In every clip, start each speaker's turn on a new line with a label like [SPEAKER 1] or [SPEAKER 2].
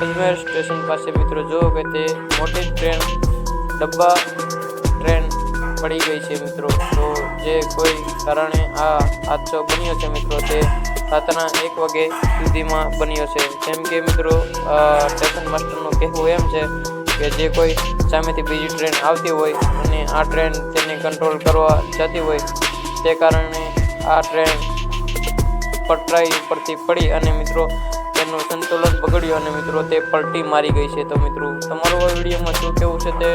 [SPEAKER 1] Ajmer station પાસે મિત્રો જો કે તે મોટી ટ્રેન ડબ્બા ટ્રેન પડી ગઈ છે મિત્રો। તો જે કોઈ કારણે આ હાદસો બન્યો છે મિત્રો તે રાતના 1 વાગે સુધીમાં બન્યો છે। જેમ કે મિત્રો સ્ટેશન માસ્ટરનું કહેવું એમ છે કે જે કોઈ સામેથી બીજી ટ્રેન આવતી હોય અને આ ટ્રેન તેને કંટ્રોલ કરવા જતી હોય તે કારણે આ ટ્રેન પટરાઈ ઉપરથી પડી અને મિત્રો તેનું સંતુલન બગડ્યું અને મિત્રો તે પલટી મારી ગઈ છે। તો મિત્રો તમારું આ વિડીયોમાં શું કહેવું છે તે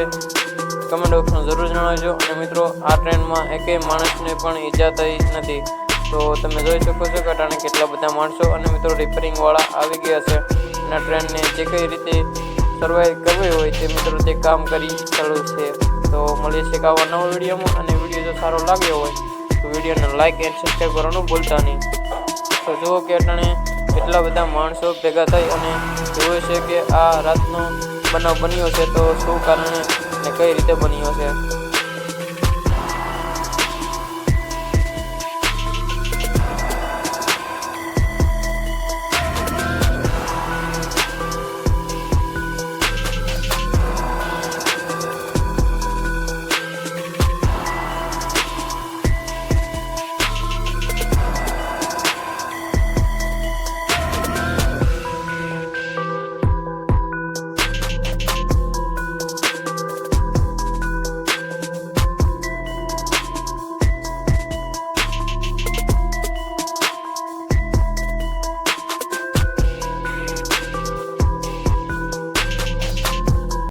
[SPEAKER 1] કમેન્ટ બોક્સમાં જરૂર જણાવજો। અને મિત્રો આ ટ્રેનમાં એકેય માણસને પણ ઈજા થઈ નથી। તો તમે જોઈ શકો છો કે અટાણે કેટલા બધા માણસો અને મિત્રો રિપેરિંગવાળા આવી ગયા છે અને ટ્રેનને જે કઈ રીતે સર્વાઈવ કરવી હોય તે મિત્રો તે કામ કરી ચાલુ છે। તો મળીએ છીએ આવા નવા વિડીયોમાં અને વિડીયો જો સારો લાગ્યો હોય તો વિડીયોને લાઇક એન્ડ સબસ્ક્રાઈબ કરવાનું ભૂલતા નહીં। તો જુઓ કે અટાણે કેટલા બધા માણસો ભેગા થઈ અને જોવે છે કે આ રાતનો બનાવ બન્યો છે તો શું કારણે ને કઈ રીતે બન્યો છે।